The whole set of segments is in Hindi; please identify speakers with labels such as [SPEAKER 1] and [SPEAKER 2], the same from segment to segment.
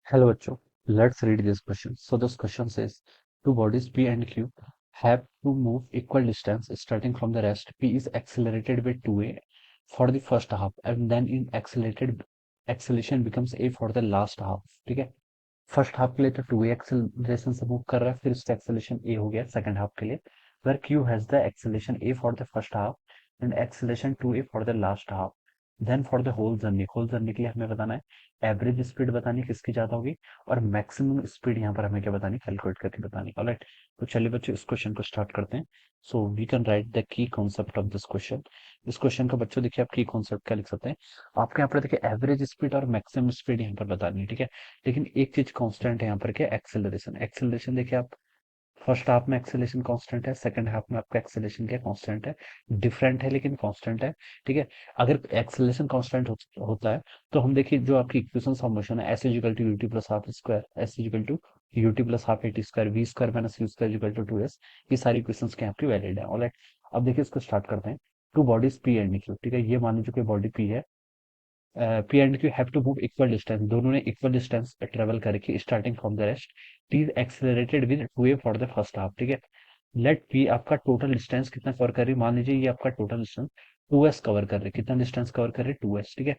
[SPEAKER 1] Hello, Acho. Let's read this question. So this question says, two bodies P and Q have to move equal distance starting from the rest. P is accelerated by 2a for the first half and then in accelerated acceleration becomes a for the last half. ठीक है, फर्स्ट हाफ के लिए तो 2a एक्सेलरेशन से मूव कर रहा है, फिर उसका एक्सेलरेशन a हो गया सेकंड हाफ के लिए, where q has the acceleration a for the first half and acceleration 2a for the last half. Then for the whole journey के लिए हमें बताना है एवरेज स्पीड बतानी है किसकी ज्यादा होगी और मैक्सिमम स्पीड यहाँ पर हमें क्या बतानी कैलकुलेट करके बतानी। ऑलराइट, तो चलिए बच्चों इस क्वेश्चन को स्टार्ट करते हैं। So we can write the key concept of this question. इस क्वेश्चन का बच्चों देखिए आप की कॉन्सेप्ट क्या लिख सकते हैं। आपके यहाँ पर देखिए एवरेज स्पीड और मैक्सिमम स्पीड यहाँ पर बतानी है, ठीक है। लेकिन एक चीज कांस्टेंट है यहाँ पर क्या, एक्सेलरेशन। एक्सेलरेशन देखिए आप फर्स्ट हाफ में एक्सेलेरेशन कांस्टेंट है, सेकंड हाफ में आपका एक्सेलेरेशन क्या कांस्टेंट है, डिफरेंट है लेकिन कांस्टेंट है, ठीक है। अगर एक्सेलेरेशन कांस्टेंट होता है तो हम देखिए जो आपकी इक्वेशन ऑफ मोशन है S equal to UT plus half square, S equal to UT plus half AT square, V square minus U square equal to 2s, ये सारी इक्वेशंस क्या आपकी वैलिड है। ऑलराइट, अब देखिए इसको स्टार्ट करते हैं। Two bodies P and Q, ठीक है, ये मान लीजिए कि बॉडी पी है, P and Q have to move equal distance, दोनों ने इक्वल डिस्टेंस ट्रेवल करके starting from the rest. T is accelerated with 2a for the first half, ठीक है। लेट पी आपका टोटल डिस्टेंस कितना कवर कर रही है, मान लीजिए ये आपका टोटल डिस्टेंस 2s कवर कर रही है। कितना डिस्टेंस कवर कर रही है, 2s, ठीक है।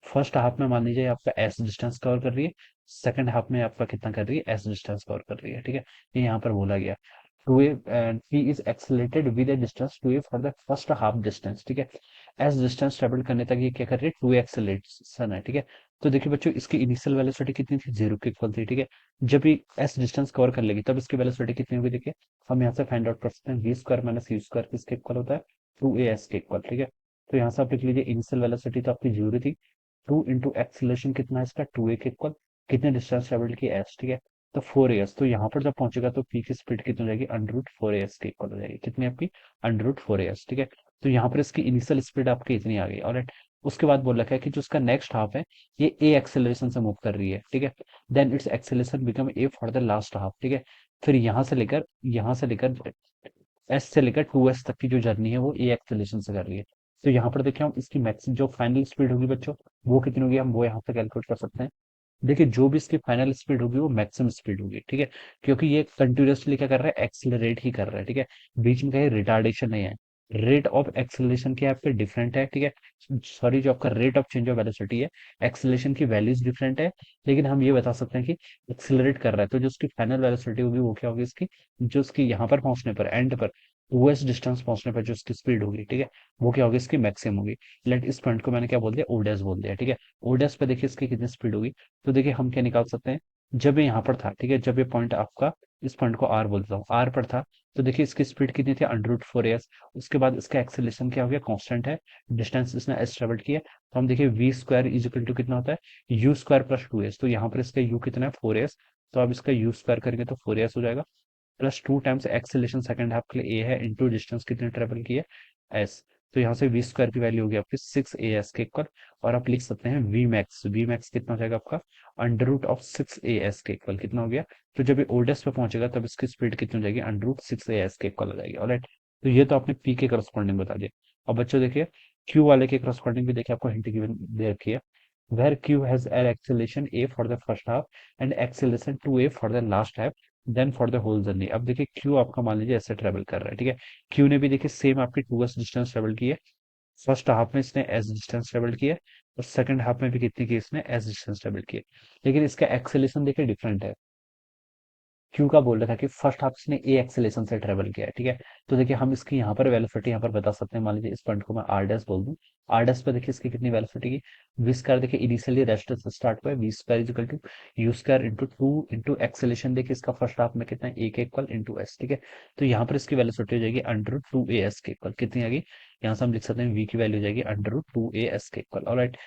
[SPEAKER 1] फर्स्ट हाफ में मान लीजिए आपका एस डिस्टेंस कवर कर रही है, सेकंड हाफ में आपका कितना कर रही है, एस डिस्टेंस कवर कर रही है, ठीक है। ये यहाँ पर बोला गया 2a and p is accelerated with a distance 2a for the first half distance, ठीक है। एस डिस्टेंस ट्रेवल करने तक ये क्या कर रही है, 2a एक्सेलरेशन है, ठीक है। तो देखिए बच्चों इसकी इनिशियल वेलोसिटी कितनी थी, जीरो के इक्वल थी, ठीक है। जब ये एस डिस्टेंस कवर कर लेगी तब इसकी वेलोसिटी कितनी होगी, देखिए हम यहाँ से फाइंड आउट कर सकते हैं, V square minus U square किसके इक्वल होता है, 2as के इक्वल, ठीक है। तो यहाँ से आप लिख लीजिए इनिशियल वेलोसिटी तो आपकी जीरो थी, 2 इंटू एक्सीलरेशन कितना है इसका, 2a के इक्वल, कितने डिस्टेंस ट्रेवल की, एस, ठीक है। तो 4as, तो यहाँ पर जब पहुंचेगा तो p की स्पीड कितनी हो जाएगी, अंडर रूट 4as के इक्वल हो जाएगी, कितनी आपकी, अंडर रूट 4as, ठीक है। तो यहाँ पर इसकी इनिशियल स्पीड आपकी इतनी आ गई। और उसके बाद बोल रखा है कि जो उसका नेक्स्ट हाफ है ये a एक्सेलरेशन से मूव कर रही है, ठीक है। Then its acceleration become a for the last half, ठीक है। फिर यहाँ से लेकर एस से लेकर 2s तक की जो जर्नी है वो ए एक्सेलरेशन से कर रही है। तो यहाँ पर देखिए हम इसकी मैक्स जो फाइनल स्पीड होगी बच्चों वो कितनी होगी, हम वो यहाँ पे कैलकुलेट कर सकते हैं। देखिए जो भी इसकी फाइनल स्पीड होगी वो मैक्सिमम स्पीड होगी, ठीक है। क्योंकि ये कंटिन्यूअसली क्या कर रहा है, एक्सिलरेट ही कर रहा है, ठीक है। बीच में कहीं रिटार्डेशन नहीं है। रेट ऑफ एक्सेलरेशन क्या आपके डिफरेंट है, ठीक है। सॉरी, जो आपका rate of change of velocity है, एक्सेलरेशन की वैल्यूज डिफरेंट है, लेकिन हम ये बता सकते हैं कि एक्सेलरेट कर रहा है। तो जो उसकी फाइनल वेलोसिटी होगी वो क्या होगी इसकी, जो उसकी यहाँ पर पहुंचने पर एंड पर 2s डिस्टेंस पहुंचने पर जो उसकी स्पीड होगी, ठीक है, वो क्या होगी, इसकी मैक्सिमम होगी। लेट इस पॉइंट को मैंने क्या बोल दिया, ओडेस बोल दिया, ठीक है। ओडेस पे देखिए इसकी कितनी स्पीड होगी। तो देखिए हम क्या निकाल सकते हैं, जब ये यहाँ पर था, ठीक है, जब ये पॉइंट आपका, इस पॉइंट को आर बोलता हूँ, आर पर था, तो देखिए इसकी स्पीड कितनी थी, अंडर रूट 4as। उसके बाद इसका एक्सेलरेशन क्या हो गया, कांस्टेंट है, डिस्टेंस इसने एस ट्रेवल किया, तो हम देखिए V square is equal to कितना होता है, यू स्क्वायर प्लस 2s। तो यहाँ पर इसका यू कितना है, 4s, तो अब इसका यू स्क्वायर करेंगे तो 4s हो जाएगा, plus 2 times acceleration second half के लिए ए है, इंटू डिस्टेंस कितने ट्रेवल की है, एस। तो यहाँ से वी स्क्वायर की वैल्यू होगी आपकी 6as के इक्वल, और आप लिख सकते हैं वी मैक्स, वी मैक्स कितना हो जाएगा आपका, अंडर रूट ऑफ 6as के इक्वल कितना हो गया। तो जब ये ओडेस पे पहुंचेगा तब इसकी स्पीड कितनी हो जाएगी, अंडर रूट 6as के इक्वल हो जाएगी। ऑलराइट, तो ये तो आपने पी के करस्पॉन्डिंग बता दिया। अब बच्चों देखिए क्यू वाले के करस्पॉन्डिंग भी देखिए आपको हिंट गिवन दे रखी है, where q has an acceleration a for the first half and acceleration 2a for the last half then for the whole journey. अब देखिए क्यू आपका मान लीजिए ऐसे ट्रेवल कर रहा है, ठीक है। क्यू ने भी देखिए सेम आपकी 2s डिस्टेंस ट्रेवल की है, फर्स्ट हाफ में इसने एस डिस्टेंस ट्रेवल किया है, और सेकंड हाफ में भी कितनी की इसने एस डिस्टेंस ट्रेवल किया है। लेकिन इसका एक्सेलेशन देखिए डिफरेंट है। क्यू का बोल रहा था कि फर्स्ट हाफ इसने ए एक्सेलेरेशन से ट्रेवल किया है, ठीक है। तो देखिए हम इसकी यहाँ पर वेलोसिटी यहाँ पर बता सकते हैं, मान लीजिए इस पॉइंट को मैं आर डैश बोल दूं, आर डैश पे देखिए इसकी कितनी वेलोसिटी की, वी स्क्वायर देखिए इनिशियली रेस्ट से स्टार्ट हुआ है, V square is equal to U square into 2 into acceleration देखिए इसका फर्स्ट हाफ में कितना है, ए के इक्वल इंटू एस, ठीक है। तो यहाँ पर इसकी वेलोसिटी हो जाएगी अंडर रूट 2as के इक्वल, कितनी आ गई, यहाँ से हम लिख सकते हैं वी की वैल्यू हो जाएगी अंडर रूट 2as के इक्वल। ऑलराइट,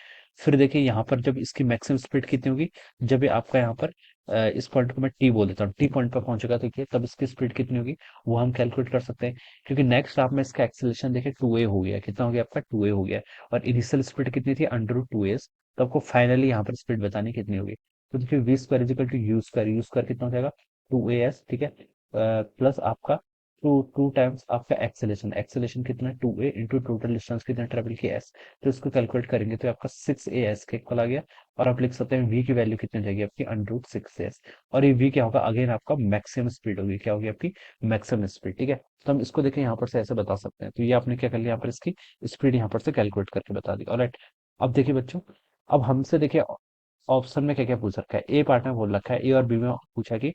[SPEAKER 1] फिर देखिए यहाँ पर जब इसकी मैक्सिमम स्पीड कितनी होगी, जब ये आपका यहाँ पर इस पॉइंट को मैं टी बोल देता हूँ, टी पॉइंट पर पहुंचेगा देखिए तब इसकी स्पीड कितनी होगी वो हम कैलकुलेट कर सकते हैं। क्योंकि नेक्स्ट आप में इसका एक्सेलेरेशन देखिए 2a हो गया, कितना हो गया आपका, 2a हो गया, और इनिशियल स्पीड कितनी थी, अंडर रूट 2s। तो आपको फाइनली यहाँ पर स्पीड बतानी कितनी होगी। तो देखिए V square equal to U square, U square कितना हो जाएगा, 2as, ठीक है, प्लस आपका टू टाइम्स आपका एक्सेलेरेशन, एक्सेलेरेशन कितना है 2a इंटू टोटल डिस्टेंस कितना ट्रेवल किया s, तो इसको कैलकुलेट करेंगे तो आपका 6as के इक्वल आ गया। और आप लिख सकते हैं v की वैल्यू कितनी जाएगी आपकी √6as। और ये v क्या होगा, अगेन आपका मैक्सिमम स्पीड होगी, क्या होगी आपकी मैक्सिमम स्पीड, ठीक है। तो हम इसको देखें यहाँ पर से ऐसे बता सकते हैं, तो ये आपने क्या कर लिया यहाँ पर इसकी स्पीड यहाँ पर से कैलकुलेट करके बता दी। ऑलराइट, अब देखिए बच्चों, अब हमसे देखिए ऑप्शन में क्या क्या पूछ रखा है, ए पार्ट में बोल रखा है, ए और बी में पूछा कि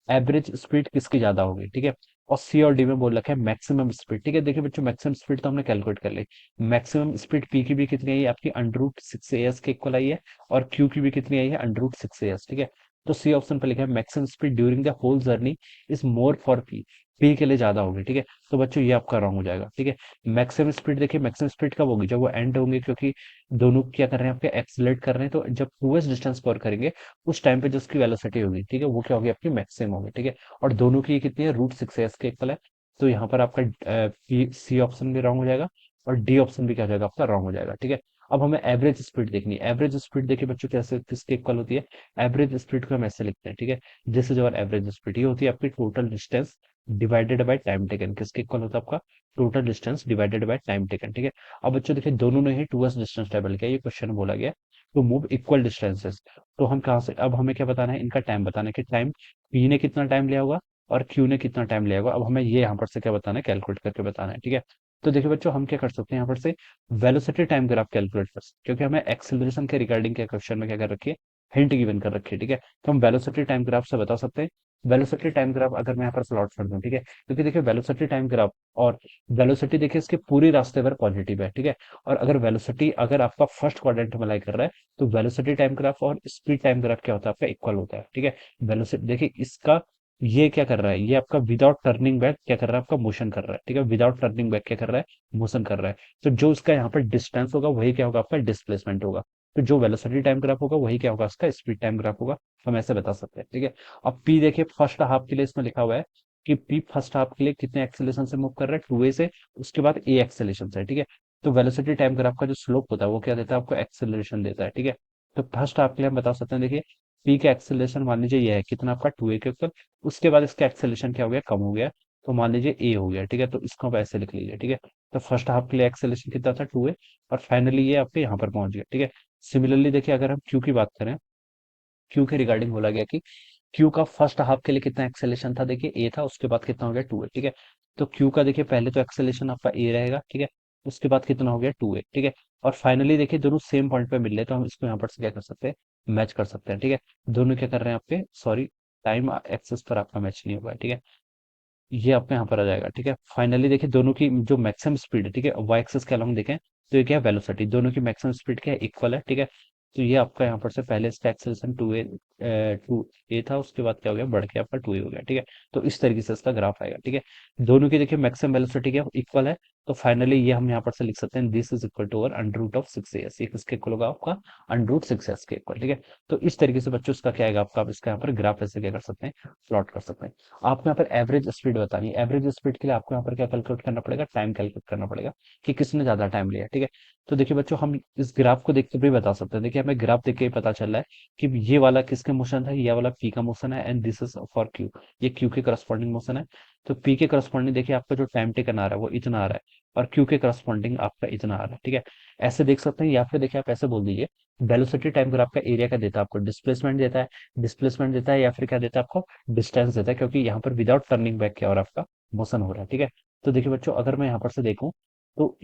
[SPEAKER 1] एवरेज स्पीड किसकी ज्यादा होगी, ठीक है। और सी और डी में बोल रखा है मैक्सिमम स्पीड, ठीक है। देखिए बच्चों, मैक्सिमम स्पीड तो हमने कैलकुलेट कर ली, मैक्सिमम स्पीड पी की भी कितनी आई है आपकी √6as के इक्वल आई है, और क्यू की भी कितनी आई है √6as, ठीक है। तो सी ऑप्शन पर लिखा है maximum speed during the whole journey is more for P, P के लिए ज्यादा होगी, ठीक है। तो बच्चों ये आपका रॉन्ग हो जाएगा, ठीक है। मैक्सिमम स्पीड देखिए, मैक्सिमम स्पीड कब होगी, जब वो एंड होंगे, क्योंकि दोनों क्या कर रहे हैं आपके एक्सीलरेट कर रहे हैं, तो जब टूवेस्ट डिस्टेंस कवर करेंगे उस टाइम पे जो उसकी वेलोसिटी होगी, ठीक है, वो क्या होगी आपकी मैक्सिमम होगी, ठीक है। और दोनों की ये कितनी है √6as के इक्वल है। तो यहाँ पर आपका सी ऑप्शन भी रॉन्ग हो जाएगा, और डी ऑप्शन भी क्या हो जाएगा आपका रॉन्ग हो जाएगा, ठीक है। अब हमें एवरेज स्पीड देखनी है, एवरेज स्पीड देखिए बच्चों कैसे किसके इक्वल होती है, एवरेज स्पीड को हम ऐसे लिखते हैं, ठीक है। This is our average speed, ये होती है आपकी total distance divided by time taken, किसके इक्वल होता है आपका total distance divided by time taken, ठीक है। अब बच्चों देखिए दोनों ने ही टूवर्ड्स डिस्टेंस ट्रेवल किया, ये क्वेश्चन बोला गया टू मूव इक्वल डिस्टेंसेस। तो हम कहाँ से, अब हमें क्या बताना है, इनका टाइम बताना है कि टाइम पी ने कितना टाइम लिया होगा और क्यू ने कितना टाइम लिया होगा। अब हमें ये यहाँ पर से क्या बताना है, कैलकुलेट करके बताना है, ठीक है। तो देखिए बच्चों, हम क्या कर सकते हैं यहाँ पर से वेलोसिटी टाइम ग्राफ कैलकुलेट कर सकते हैं, क्योंकि हमें एक्सेलरेशन के रिगार्डिंग के क्वेश्चन में क्या कर रखी है, हिंट गिवन कर रखी है, ठीक है। तो हम वेलोसिटी टाइम ग्राफ से बता सकते हैं। वेलोसिटी टाइम ग्राफ अगर मैं यहाँ पर प्लॉट कर दूं, ठीक है, क्योंकि देखिए वेलोसिटी टाइम ग्राफ और वेलोसिटी देखिए इसके पूरी रास्ते भर पॉजिटिव है, ठीक है। और अगर वेलोसिटी अगर आपका फर्स्ट क्वाड्रेंट में लाई कर रहा है, तो वेलोसिटी टाइम ग्राफ और स्पीड टाइम ग्राफ क्या होता है आपका इक्वल होता है, ठीक है। वेलोसिटी देखिए इसका, ये क्या कर रहा है, ये आपका विदाउट टर्निंग बैक क्या कर रहा है आपका मोशन कर रहा है, ठीक है। विदाउट टर्निंग बैक क्या कर रहा है, मोशन कर रहा है। तो जो उसका यहाँ पर डिस्टेंस होगा वही क्या होगा आपका डिस्प्लेसमेंट होगा। तो जो वेलोसिटी टाइम ग्राफ होगा वही क्या होगा उसका स्पीड टाइम ग्राफ होगा, हम ऐसे बता सकते हैं, ठीक है। अब पी देखिए फर्स्ट हाफ के लिए इसमें लिखा हुआ है कि पी फर्स्ट हाफ के लिए कितने एक्सेलेरेशन से मूव कर रहा है, 2a से, उसके बाद ए एक्सेलेरेशन से, ठीक है। तो वेलोसिटी टाइम ग्राफ का जो स्लोप होता है वो क्या देता है आपको एक्सेलरेशन देता है, ठीक है। तो फर्स्ट हाफ के लिए हम बता सकते हैं, देखिए पी का एक्सेलरेशन मान लीजिए ये है कितना आपका 2a के ऊपर, उसके बाद इसका एक्सेलरेशन क्या हो गया, कम हो गया, तो मान लीजिए ए हो गया, ठीक है। तो इसको आप ऐसे लिख लीजिए, ठीक है। तो फर्स्ट हाफ के लिए एक्सेलरेशन कितना था 2a, और फाइनली ये आपके यहाँ पर पहुंच गया, ठीक है। सिमिलरली देखिए अगर हम क्यू की बात करें, क्यू के रिगार्डिंग बोला गया कि क्यू का फर्स्ट हाफ के लिए कितना एक्सेलेरेशन था, देखिए ए था, उसके बाद कितना हो गया 2a, ठीक है। तो क्यू का देखिए पहले तो एक्सेलेरेशन आपका ए रहेगा, ठीक है, उसके बाद कितना हो गया 2a, ठीक है। और फाइनली देखिए दोनों सेम पॉइंट पे मिल रहे हैं, तो हम इसको यहाँ पर से क्या कर सकते हैं, मैच कर सकते हैं, ठीक है। दोनों क्या कर रहे हैं आपके, सॉरी, टाइम एक्सेस पर आपका मैच नहीं हुआ है, ठीक है। ये आपका यहाँ पर आ जाएगा, ठीक है। फाइनली देखिए दोनों की जो मैक्सिमम स्पीड है, ठीक है, वाई एक्सिस के अलॉन्ग देखें तो ये क्या है वेलोसिटी, दोनों की मैक्सिमम स्पीड क्या है इक्वल है, ठीक है। तो ये आपका यहाँ पर से पहले इसका एक्सेलरेशन 2a था, उसके बाद क्या हो गया बढ़ के आपका 2a हो गया, ठीक है। तो इस तरीके से इसका ग्राफ आएगा, ठीक है। दोनों की देखिए मैक्सिमम वेलोसिटी क्या इक्वल है, तो फाइनली ये हम यहाँ पर से लिख सकते हैं this is equal to over √6as, ये किसके इक्वल होगा आपका √6as के इक्वल, ठीक है। तो इस तरीके से बच्चों इसका क्या आएगा आपका, आप इसका यहाँ पर ग्राफ ऐसे क्या कर सकते हैं, प्लॉट कर सकते हैं। आपको यहाँ पर एवरेज स्पीड बतानी है, एवरेज स्पीड के लिए आपको यहाँ पर क्या कैलकुलेट करना पड़ेगा, टाइम कैलकुलेट करना पड़ेगा कि किसने ज्यादा टाइम लिया, ठीक है। तो देखिए बच्चों, हम इस ग्राफ को देखते हुए बता सकते हैं, देखिए हमें ग्राफ देख के ही पता चल रहा है कि ये वाला किसके मोशन था, ये वाला पी का मोशन है, and this is for Q, ये क्यू के करस्पॉन्डिंग मोशन है। तो पी के करस्पॉन्डिंग देखिए आपका जो टाइम टेकन आ रहा है वो इतना आ रहा है, और क्यू के करस्पॉन्डिंग आपका इतना आ रहा है, ठीक है। ऐसे देख सकते हैं, या फिर देखिए आप ऐसे बोल दीजिए, वेलोसिटी टाइम ग्राफ का एरिया का देता है आपको, डिस्प्लेसमेंट देता है, डिस्प्लेसमेंट देता है, या फिर क्या देता है आपको डिस्टेंस देता है, क्योंकि यहाँ पर विदाउट टर्निंग बैक क्या और आपका मोशन हो रहा है, ठीक है। तो देखिए बच्चों, अगर मैं यहाँ पर से देखूं तो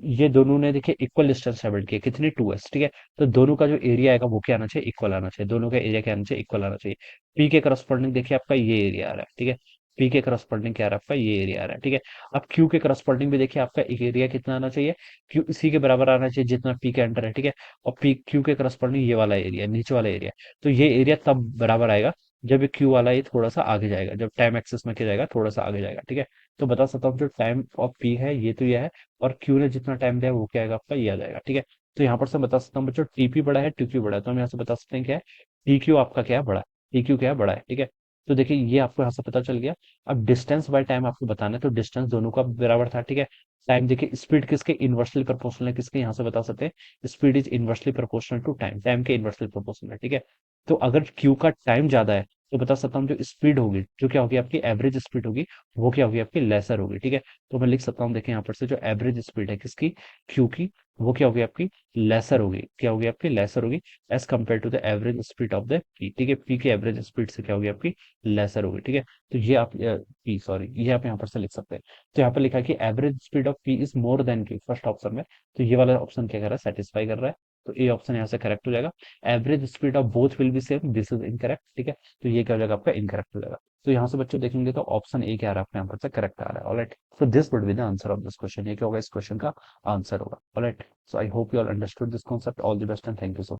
[SPEAKER 1] ये दोनों ने देखिए इक्वल डिस्टेंस ट्रेवल किया, कितनी 2s, ठीक है। तो दोनों का जो एरिया आएगा वो क्या आना चाहिए, इक्वल आना चाहिए, दोनों का एरिया क्या आना चाहिए, इक्वल आना चाहिए। पी के करस्पॉन्डिंग देखिए आपका ये एरिया आ रहा है, ठीक है। पी के करस्पॉन्डिंग क्या आ रहा है आपका ये एरिया आ रहा है, ठीक है। अब क्यू के करस्पॉन्डिंग भी देखिए आपका एक एरिया कितना आना चाहिए, क्यू इसी के बराबर आना चाहिए जितना पी के अंडर है, ठीक है। और पी क्यू के करस्पॉन्डिंग ये वाला एरिया, नीचे वाला एरिया, तो ये एरिया तब बराबर आएगा जब ये क्यू वाला ये थोड़ा सा आगे जाएगा, जब टाइम एक्सेस में क्या जाएगा थोड़ा सा आगे जाएगा, ठीक है। तो बता सकता हूँ जो टाइम ऑफ पी है ये तो ये है, और क्यू ने जितना टाइम दिया वो क्या आएगा आपका ये आ जाएगा, ठीक है। तो यहाँ पर से बता सकता हूँ बच्चों टीपी बड़ा है टीक्यू बड़ा है, तो हम यहाँ से बता सकते हैं क्या है, टी क्यू आपका क्या है बड़ा है, टी क्यू क्या है बड़ा है, ठीक है। तो देखिए ये आपको यहाँ से पता चल गया। अब डिस्टेंस बाय टाइम आपको बताना है, तो डिस्टेंस दोनों का बराबर था, ठीक है। टाइम देखिए स्पीड किसके इनवर्सली प्रोपोर्शनल है, किसके यहाँ से बता सकते हैं, speed is inversely proportional to time, time के इनवर्सली प्रोपोर्शनल है, ठीक है। तो अगर क्यू का टाइम ज्यादा है तो बता सकता हूँ जो स्पीड होगी, जो क्या होगी आपकी एवरेज स्पीड होगी, वो क्या होगी आपकी लेसर होगी, ठीक है। तो मैं लिख सकता हूँ, देखिए यहाँ पर से जो एवरेज स्पीड है किसकी, क्यू की, वो क्या होगी आपकी लेसर होगी, क्या होगी आपकी लेसर होगी as compare to the average speed of the P, ठीक है। पी की एवरेज स्पीड से क्या होगी आपकी लेसर होगी, ठीक है। तो ये आप पी सॉरी ये आप यहाँ पर से लिख सकते हैं। तो यहाँ पर लिखा है कि average speed of P is more than Q, first option में। तो ये वाला ऑप्शन क्या कर रहा है, सेटिस्फाई कर रहा है। तो ए ऑप्शन यहाँ से करेक्ट हो जाएगा। Average speed of both will be same, this is incorrect, ठीक है। तो ये क्या हो जाएगा आपका इनकरेक्ट हो जाएगा। तो यहाँ से बच्चों देखेंगे तो ऑप्शन ए क्या आ रहा है आपका यहाँ पर से करेक्ट आ रहा है। Alright, so this would be the answer of this question, ये क्या होगा इस क्वेश्चन का आंसर होगा। Alright, so I hope you all understood this concept. All the best and thank you so